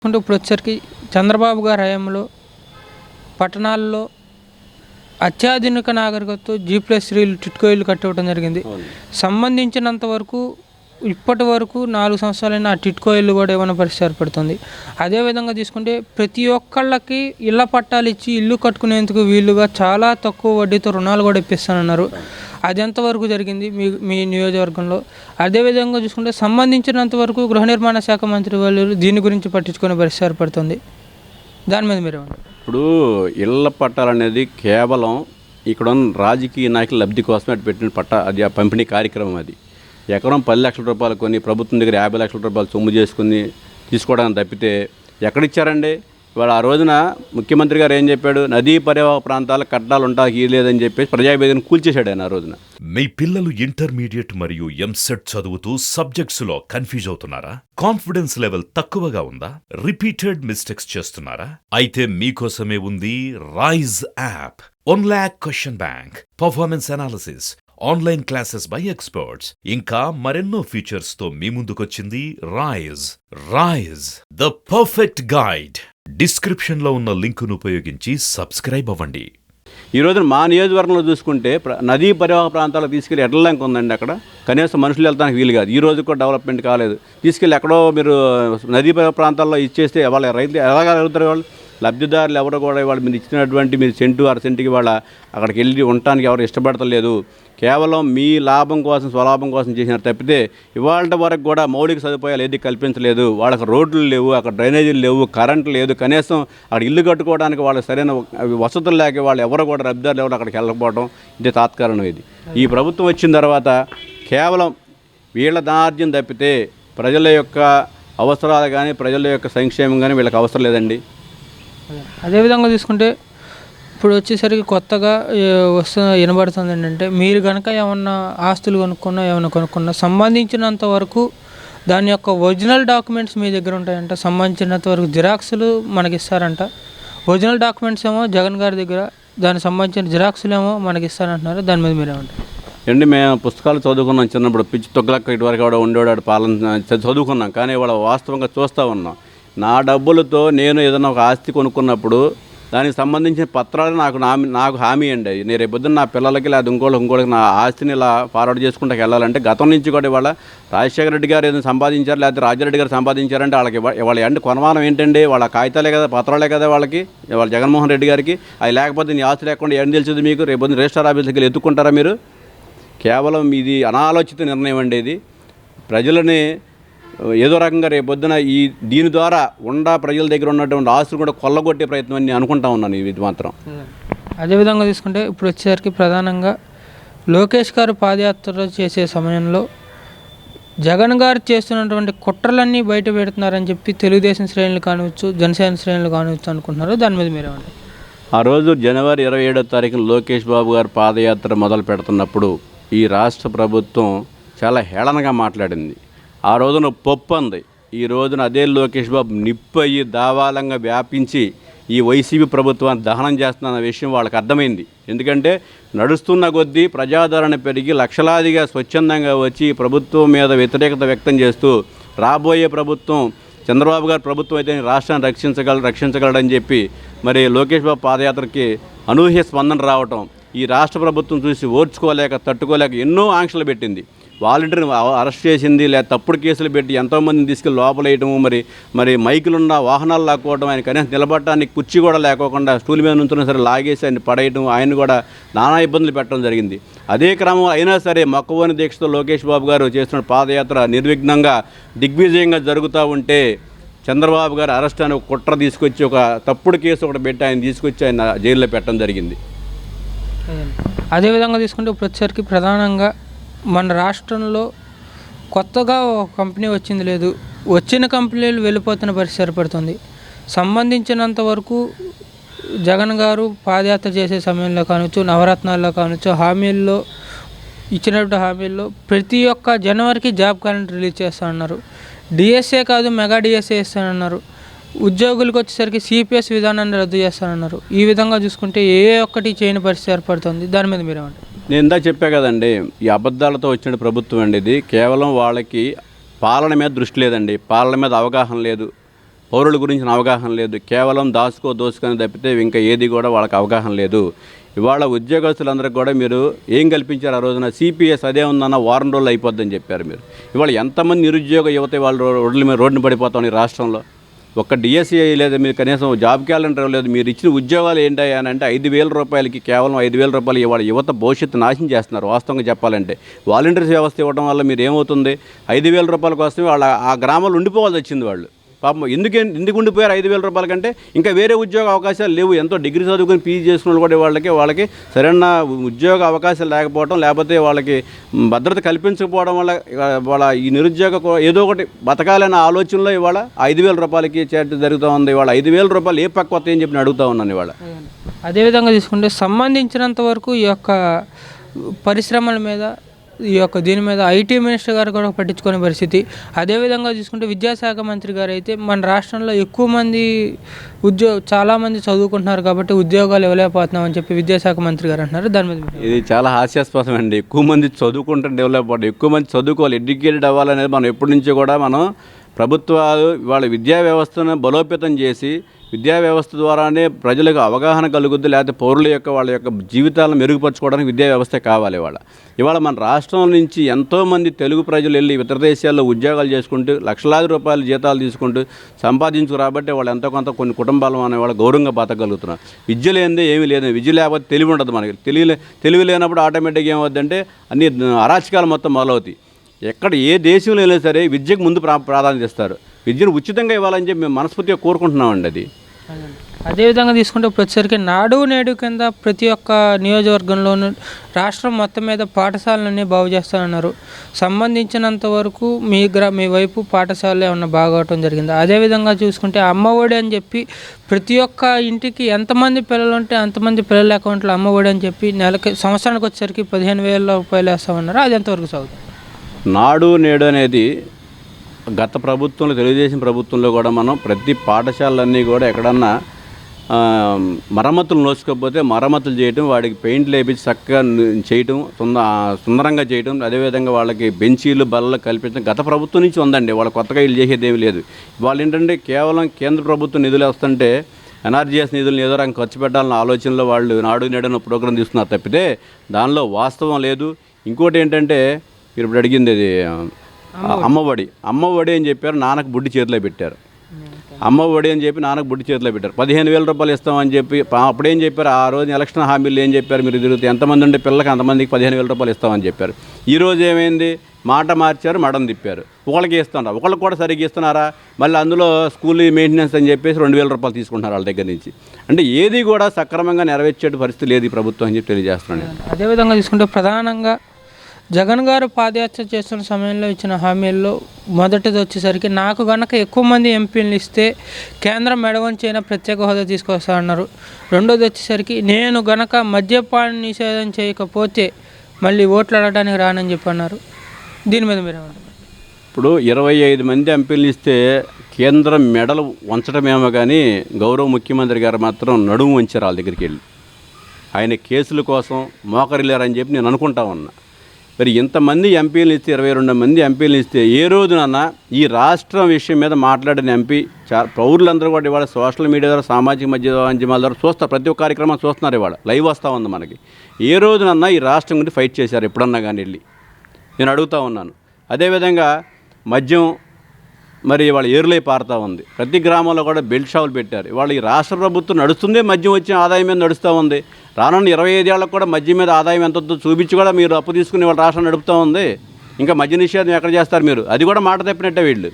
ఇప్పుడు వచ్చేసరికి చంద్రబాబు గారి హయాంలో పట్టణాల్లో అత్యాధునిక నాగరికతతో G+3 టిట్కో ఇల్లు కట్టివ్వడం జరిగింది. సంబంధించినంత వరకు ఇప్పటి వరకు 4 సంవత్సరాలైన ఆ టిట్కో ఇల్లు కూడా ఏమైనా పరిస్థితి ఏర్పడుతుంది. అదేవిధంగా తీసుకుంటే ప్రతి ఒక్కళ్ళకి ఇళ్ల పట్టాలు ఇచ్చి ఇల్లు కట్టుకునేందుకు వీలుగా చాలా తక్కువ వడ్డీతో రుణాలు కూడా ఇప్పిస్తానన్నారు. అది ఎంతవరకు జరిగింది మీ నియోజకవర్గంలో? అదేవిధంగా చూసుకుంటే సంబంధించినంత వరకు గృహ నిర్మాణ శాఖ మంత్రి వాళ్ళు దీని గురించి పట్టించుకునే పరిస్థితి ఏర్పడుతుంది. దాని మీద మీరు ఇప్పుడు ఇళ్ల పట్టాలనేది కేవలం ఇక్కడ ఉన్న రాజకీయ నాయకుల లబ్ధి కోసమే పెట్టిన అది ఆ పంపిణీ కార్యక్రమం. అది ఎకరం 10 లక్షల రూపాయలు కొని ప్రభుత్వం దగ్గర 50 లక్షల రూపాయలు సొమ్ము చేసుకుని తీసుకోవడానికి తప్పితే ఎక్కడిచ్చారండి? ఇవాళ ఆ రోజున ముఖ్యమంత్రి గారు ఏం చెప్పాడు? నదీ పరివాహక ప్రాంతాల కట్టాలు ఉంటాయి లేదని చెప్పేసి ప్రజావేదికను కూల్చేశాడు ఆయన ఆ రోజున. మీ పిల్లలు ఇంటర్మీడియట్ మరియు ఎంసెట్ చదువుతూ సబ్జెక్ట్స్ లో కన్ఫ్యూజ్ అవుతున్నారా? కాన్ఫిడెన్స్ లెవెల్ తక్కువగా ఉందా? రిపీటెడ్ మిస్టేక్స్ చేస్తున్నారా? అయితే మీకోసమే ఉంది Rise app. 1 lakh question bank, performance analysis, online classes by experts, ఇంకా మరెన్నో ఫీచర్స్ తో మీ ముందుకొచ్చింది Rise the perfect guide. Description లో ఉన్న లింకును ఉపయోగించి సబ్స్క్రైబ్ అవ్వండి. ఈ రోజున మా నియోజకవర్గంలో చూసుకుంటే నదీ పరివాహక ప్రాంతాలకు తీసుకెళ్ళి ఎడ్లంక ఉందండి. అక్కడ కనీసం మనుషులు వెళ్తానికి వీలు కాదు. ఈ రోజు కూడా డెవలప్మెంట్ కాలేదు. తీసుకెళ్ళి ఎక్కడో మీరు నదీ పరివాహక ప్రాంతాల్లో ఇచ్చేస్తే వాళ్ళ రైతులు ఎలాగా అడుగుతారు? వాళ్ళు లబ్ధిదారులు ఎవరు కూడా వాళ్ళు మీరు ఇచ్చినటువంటి మీరు సెంటు 1/2 సెంటుకి వాళ్ళ అక్కడికి వెళ్ళి ఉండటానికి ఎవరు ఇష్టపడతలేదు. కేవలం మీ లాభం కోసం స్వలాభం కోసం చేసినారు తప్పితే ఇవాళ వరకు కూడా మౌలిక సదుపాయాలు ఏది కల్పించలేదు. వాళ్ళకి రోడ్లు లేవు, అక్కడ డ్రైనేజీలు లేవు, కరెంటు లేదు. కనీసం అక్కడ ఇల్లు కట్టుకోవడానికి వాళ్ళకి సరైన వసతులు లేక వాళ్ళు ఎవరు కూడా లబ్ధిదారులు ఎవరు అక్కడికి వెళ్ళకపోవడం ఇదే తాత్కారణం. ఇది ఈ ప్రభుత్వం వచ్చిన తర్వాత కేవలం వీళ్ళ ధనార్జన తప్పితే ప్రజల యొక్క అవసరాలు కానీ ప్రజల యొక్క సంక్షేమం కానీ వీళ్ళకి అవసరం లేదండి. అదేవిధంగా తీసుకుంటే ఇప్పుడు వచ్చేసరికి కొత్తగా వినబడుతుంది ఏంటంటే మీరు కనుక ఏమన్నా ఆస్తులు కొనుక్కున్నా సంబంధించినంత వరకు దాని యొక్క ఒరిజినల్ డాక్యుమెంట్స్ మీ దగ్గర ఉంటాయంట. సంబంధించినంత వరకు జిరాక్స్లు మనకి ఇస్తారంట. ఒరిజినల్ డాక్యుమెంట్స్ ఏమో జగన్ గారి దగ్గర, దానికి సంబంధించిన జిరాక్స్లు ఏమో మనకి ఇస్తారంటున్నారు. దాని మీద మీరేమంటారు? అండి, మేము పుస్తకాలు చదువుకున్నాం చిన్నప్పుడు. పిచ్చి తొగ్గలక్క ఇటువరకు కూడా ఉండేవాడు పాలన చదువుకున్నాం. కానీ వాళ్ళ వాస్తవంగా చూస్తూ ఉన్నాం. నా డబ్బులతో నేను ఏదైనా ఒక ఆస్తి కొనుక్కున్నప్పుడు దానికి సంబంధించిన పత్రాలు నాకు హామీ అండి. నేను రేపొద్దున నా పిల్లలకి లేదా ఇంకోళ్ళకి నా ఆస్తిని ఇలా ఫార్వర్డ్ చేసుకుంటూ వెళ్ళాలంటే గతం నుంచి కూడా ఇవాళ రాజశేఖర రెడ్డి గారు ఏదైనా సంపాదించారు లేకపోతే రాజారెడ్డి గారు సంపాదించారంటే వాళ్ళకి వాళ్ళ ఏంటి కొనమానం ఏంటండి? వాళ్ళ కాగితాలే కదా, పత్రాలే కదా వాళ్ళకి. వాళ్ళ జగన్మోహన్ రెడ్డి గారికి అవి లేకపోతే నీ ఆస్తి లేకుండా ఏం తెలిసింది మీకు? రేపొద్దున రిజిస్టర్ ఆఫీస్కి వెళ్ళి ఎత్తుకుంటారా మీరు? కేవలం ఇది అనాలోచిత నిర్ణయం అండి. ఇది ప్రజలని ఏదో రకంగా రేపొద్దున దీని ద్వారా ప్రజల దగ్గర ఉన్నటువంటి ఆస్తులు కూడా కొల్లగొట్టే ప్రయత్నం అని అనుకుంటా ఉన్నాను. ఇది మాత్రం. అదేవిధంగా తీసుకుంటే ఇప్పుడు వచ్చేసరికి ప్రధానంగా లోకేష్ గారు పాదయాత్ర చేసే సమయంలో జగన్ గారు చేస్తున్నటువంటి కుట్రలన్నీ బయట పెడుతున్నారని చెప్పి తెలుగుదేశం శ్రేణులు కానివచ్చు, జనసేన శ్రేణులు కానివచ్చు అనుకుంటున్నారు. దాని మీద మీరేమంటారు? ఆ రోజు జనవరి 27వ తారీఖున లోకేష్ బాబు గారు పాదయాత్ర మొదలు పెడుతున్నప్పుడు ఈ రాష్ట్ర ప్రభుత్వం చాలా హేళనగా మాట్లాడింది. ఆ రోజున పప్పు అంది. ఈ రోజున అదే లోకేష్ బాబు నిప్పయ్యి దావాలంగా వ్యాపించి ఈ వైసీపీ ప్రభుత్వాన్ని దహనం చేస్తున్న విషయం వాళ్ళకి అర్థమైంది. ఎందుకంటే నడుస్తున్న కొద్దీ ప్రజాదరణ పెరిగి లక్షలాదిగా స్వచ్ఛందంగా వచ్చి ప్రభుత్వం మీద వ్యతిరేకత వ్యక్తం చేస్తూ రాబోయే ప్రభుత్వం చంద్రబాబు గారు ప్రభుత్వం అయితే రాష్ట్రాన్ని రక్షించగలడని చెప్పి మరి లోకేష్ బాబు పాదయాత్రకి అనూహ్య స్పందన రావటం ఈ రాష్ట్ర ప్రభుత్వం చూసి ఓర్చుకోలేక తట్టుకోలేక ఎన్నో ఆంక్షలు పెట్టింది. వాలంటీర్ని అరెస్ట్ చేసింది, లేదా తప్పుడు కేసులు పెట్టి ఎంతోమందిని తీసుకెళ్ళి లోపలేయటము, మరి మైకులున్న వాహనాలు లాక్కోవడం, ఆయన కనీసం నిలబడటానికి కుర్చీ కూడా లేకోకుండా స్టూల్ మీద నుంచున్నా సరే లాగేసి ఆయన పడేయటం, ఆయన కూడా నానా ఇబ్బందులు పెట్టడం జరిగింది. అదే క్రమం అయినా సరే మొక్కవోని దీక్షతో లోకేష్ బాబు గారు చేస్తున్న పాదయాత్ర నిర్విఘ్నంగా దిగ్విజయంగా జరుగుతూ ఉంటే చంద్రబాబు గారు అరెస్ట్ అని ఒక కుట్ర తీసుకొచ్చి ఒక తప్పుడు కేసు ఒకటి పెట్టి ఆయన తీసుకొచ్చి ఆయన జైల్లో పెట్టడం జరిగింది. అదేవిధంగా తీసుకుంటే ఇప్పుడు వచ్చేసరికి ప్రధానంగా మన రాష్ట్రంలో కొత్తగా ఒక కంపెనీ వచ్చింది లేదు, వచ్చిన కంపెనీలు వెళ్ళిపోతున్న పరిస్థితి ఏర్పడుతుంది. సంబంధించినంత వరకు జగన్ గారు పాదయాత్ర చేసే సమయంలో కావచ్చు, నవరత్నాల్లో కావచ్చు, ఇచ్చినటువంటి హామీల్లో ప్రతి ఒక్క జనవరికి జాబ్ క్యాలెండర్ రిలీజ్ చేస్తానన్నారు. డిఎస్ఏ కాదు, మెగా డిఎస్ఏ ఇస్తానన్నారు. ఉద్యోగులకు వచ్చేసరికి సిపిఎస్ విధానాన్ని రద్దు చేస్తానన్నారు. ఈ విధంగా చూసుకుంటే ఏ ఒక్కటి చేయని పరిస్థితి ఏర్పడుతుంది. దాని మీద మీరేమంటారు? నేను ఇందా చెప్పా కదండి, ఈ అబద్ధాలతో వచ్చిన ప్రభుత్వం అండి ఇది. కేవలం వాళ్ళకి పాలన మీద దృష్టి లేదండి, పాలన మీద అవగాహన లేదు. పౌరుల గురించిన అవగాహన లేదు. కేవలం దోసుకొని తప్పితే ఇంకా ఏది కూడా వాళ్ళకి అవగాహన లేదు. ఇవాళ ఉద్యోగస్తులందరికీ కూడా మీరు ఏం కల్పించారు? ఆ రోజున సిపిఎస్ అదే ఉందన్న వారం రోజులు అయిపోద్దని చెప్పారు మీరు. ఇవాళ ఎంతమంది నిరుద్యోగ యువత వాళ్ళు రోడ్డున పడిపోతాం ఈ రాష్ట్రంలో. ఒక్క డిఎస్సీ లేదు, మీరు కనీసం జాబ్ క్యాలెండర్ లేదు. మీరు ఇచ్చిన ఉద్యోగాలు ఏంటి అని అంటే 5,000 రూపాయలకి కేవలం 5,000 రూపాయలు ఇవాళ యువత భవిష్యత్తు నాశనం చేస్తున్నారు. వాస్తవంగా చెప్పాలంటే వాలంటీర్స్ వ్యవస్థ ఇవ్వడం వల్ల మీరు ఏమవుతుంది? 5,000 రూపాయల కోసం వాళ్ళ ఆ గ్రామాల్లో ఉండిపోవాల్సి వచ్చింది. వాళ్ళు పాపం ఎందుకు ఉండిపోయారు? 5,000 రూపాయల కంటే ఇంకా వేరే ఉద్యోగ అవకాశాలు లేవు. ఎంతో డిగ్రీ చదువుకొని పీజీ చేసుకున్న కూడా వాళ్ళకి సరైన ఉద్యోగ అవకాశాలు లేకపోవడం, లేకపోతే వాళ్ళకి భద్రత కల్పించకపోవడం వల్ల వాళ్ళ ఈ నిరుద్యోగ ఏదో ఒకటి బతకాలనే ఆలోచనలో ఇవాళ 5,000 రూపాయలకి చేర్చ జరుగుతూ ఉంది. ఇవాళ 5,000 రూపాయలు ఏ పక్వత ఏం చెప్పి అడుగుతా ఉన్నాను ఇవాళ. అదేవిధంగా తీసుకుంటే సంబంధించినంత వరకు ఈ యొక్క పరిశ్రమల మీద దీని మీద ఐటీ మినిస్టర్ గారు కూడా పట్టించుకునే పరిస్థితి. అదేవిధంగా చూసుకుంటే విద్యాశాఖ మంత్రి గారు అయితే మన రాష్ట్రంలో ఎక్కువ మంది చాలామంది చదువుకుంటున్నారు కాబట్టి ఉద్యోగాలు ఇవ్వలేకపోతున్నాం అని చెప్పి విద్యాశాఖ మంత్రి గారు అంటున్నారు. దాని మీద ఇది చాలా హాస్యాస్పదం అండి. ఎక్కువ మంది చదువుకుంటే డెవలప్ అవ్వడం, ఎక్కువ మంది చదువుకోవాలి, ఎడ్యుకేటెడ్ అవ్వాలనేది మనం ఎప్పటి నుంచో కూడా మనం ప్రభుత్వాలు వాళ్ళ విద్యా వ్యవస్థను బలోపేతం చేసి విద్యా వ్యవస్థ ద్వారానే ప్రజలకు అవగాహన కలుగుద్ది, లేకపోతే పౌరుల యొక్క వాళ్ళ యొక్క జీవితాలను మెరుగుపరచుకోవడానికి విద్యా వ్యవస్థ కావాలి. ఇవాళ మన రాష్ట్రం నుంచి ఎంతోమంది తెలుగు ప్రజలు వెళ్ళి ఇతర దేశాల్లో ఉద్యోగాలు చేసుకుంటూ లక్షలాది రూపాయల జీతాలు తీసుకుంటూ సంపాదించుకురాబట్టే వాళ్ళు ఎంతో కొంత కొన్ని కుటుంబాలు అనేవాళ్ళు గౌరవంగా బతకగలుగుతున్నారు. విద్య లేనిదే ఏమీ లేదు. విద్య లేకపోతే తెలివి ఉండదు మనకి. తెలివి లేనప్పుడు ఆటోమేటిక్గా ఏమవుద్దంటే అన్ని అరాచకాలు మొత్తం మొదలవుతాయి. ఎక్కడ ఏ దేశంలో వెళ్ళినా సరే విద్యకు ముందు ప్రాధాన్యత ఇస్తారు. విద్యను ఉచితంగా ఇవ్వాలని చెప్పి మేము మనస్ఫూర్తిగా కోరుకుంటున్నామండి. అది అదేవిధంగా తీసుకుంటే వచ్చేసరికి నాడు నేడు కింద ప్రతి ఒక్క నియోజకవర్గంలోనూ రాష్ట్రం మొత్తం మీద పాఠశాలలన్నీ బాగు చేస్తానన్నారు. సంబంధించినంత వరకు మీ వైపు పాఠశాలలు ఏమన్నా బాగోవటం జరిగింది. అదేవిధంగా చూసుకుంటే అమ్మఒడి అని చెప్పి ప్రతి ఒక్క ఇంటికి ఎంతమంది పిల్లలు ఉంటే అంతమంది పిల్లల అకౌంట్లో అమ్మఒడి అని చెప్పి సంవత్సరానికి వచ్చేసరికి 15,000 రూపాయలు వేస్తామన్నారు. అది ఎంతవరకు సాగుతుంది? నాడు నేడు అనేది గత ప్రభుత్వంలో, తెలుగుదేశం ప్రభుత్వంలో కూడా మనం ప్రతి పాఠశాలన్నీ కూడా ఎక్కడన్నా మరమ్మతులు నోచుకోకపోతే మరమ్మతులు చేయటం, వాడికి పెయింట్లు వేపించి చక్కగా చేయటం, సుందరంగా చేయటం, అదేవిధంగా వాళ్ళకి బెంచీలు బల్లలు కల్పించడం గత ప్రభుత్వం నుంచి ఉందండి. వాళ్ళు కొత్తగా వీళ్ళు చేసేది ఏమీ లేదు. వాళ్ళు ఏంటంటే కేవలం కేంద్ర ప్రభుత్వం నిధులు వస్తుంటే ఎన్ఆర్జీఎస్ నిధులను ఏదో రకంగా ఖర్చు పెట్టాలన్న ఆలోచనలో వాళ్ళు నాడు నేడు ప్రోగ్రాం తీసుకున్నారు తప్పితే దానిలో వాస్తవం లేదు. ఇంకోటి ఏంటంటే మీరు ఇప్పుడు అడిగింది అది అమ్మఒడి అని చెప్పారు, నాన్నకు బుడ్డి చేతిలో పెట్టారు. అమ్మఒడి అని చెప్పి నాన్నకు బుడ్డి చేతిలో పెట్టారు. 15,000 రూపాయలు ఇస్తామని చెప్పి అప్పుడేం చెప్పారు? ఆ రోజు ఎలక్షన్ హామీలు ఏం చెప్పారు? మీరు తిరుగుతూ ఎంతమంది ఉండే పిల్లలకి అంతమందికి 15,000 రూపాయలు ఇస్తామని చెప్పారు. ఈరోజు ఏమైంది? మాట మార్చారు, మడం తిప్పారు. ఒకళ్ళకి ఇస్తున్నారు, ఒకళ్ళకి కూడా సరిగ్గా ఇస్తున్నారా? మళ్ళీ అందులో స్కూల్ మెయింటెనెన్స్ అని చెప్పేసి 2,000 రూపాయలు తీసుకుంటున్నారు వాళ్ళ దగ్గర నుంచి. అంటే ఏది కూడా సక్రమంగా నెరవేర్చే పరిస్థితి లేదు ఈ ప్రభుత్వం అని చెప్పి తెలియజేస్తున్నాను. అదేవిధంగా తీసుకుంటే ప్రధానంగా జగన్ గారు పాదయాత్ర చేస్తున్న సమయంలో ఇచ్చిన హామీల్లో మొదటిది వచ్చేసరికి నాకు గనక ఎక్కువ మంది ఎంపీలు ఇస్తే కేంద్రం మెడవంచైన ప్రత్యేక హోదా తీసుకొస్తా అన్నారు. రెండోది వచ్చేసరికి నేను గనక మద్యపాన నిషేధం చేయకపోతే మళ్ళీ ఓట్లు అడగడానికి రానని చెప్పి అన్నారు. దీని మీద మీరేమంటారు? ఇప్పుడు 25 మంది ఎంపీలు ఇస్తే కేంద్రం మెడలు వంచడమేమో కానీ గౌరవ ముఖ్యమంత్రి గారు మాత్రం నడుము వంచారు వాళ్ళ దగ్గరికి వెళ్ళి. ఆయన కేసుల కోసం మోకరిల్లారని చెప్పి నేను అనుకుంటా ఉన్నా. మరి ఇంతమంది ఎంపీలు ఇస్తే 22 మంది ఎంపీలు ఇస్తే ఏ రోజునన్నా ఈ రాష్ట్రం విషయం మీద మాట్లాడిన ఎంపీ పౌరులందరూ కూడా ఇవాళ సోషల్ మీడియా ద్వారా సామాజిక మాధ్యమాల ద్వారా చూస్తారు. ప్రతి ఒక్క కార్యక్రమం చూస్తున్నారు. ఇవాళ లైవ్ వస్తూ ఉంది మనకి. ఏ రోజునన్నా ఈ రాష్ట్రం గురించి ఫైట్ చేశారు ఎప్పుడన్నా కానీ వెళ్ళి? నేను అడుగుతూ ఉన్నాను. అదేవిధంగా మద్యం మరి ఇవాళ ఏరులై పారుతూ ఉంది. ప్రతి గ్రామంలో కూడా బెల్ట్ షాపులు పెట్టారు. ఇవాళ ఈ రాష్ట్ర ప్రభుత్వం నడుస్తుందే మద్యం వచ్చిన ఆదాయం మీద నడుస్తూ ఉంది. రానున్న 25 ఏళ్లకు కూడా మద్యం మీద ఆదాయం ఎంత చూపించి కూడా మీరు అప్పు తీసుకుని వాళ్ళ రాష్ట్రం నడుపుతూ ఉంది. ఇంకా మద్య నిషేధం ఎక్కడ చేస్తారు మీరు? అది కూడా మాట తప్పినట్టే వీళ్ళు.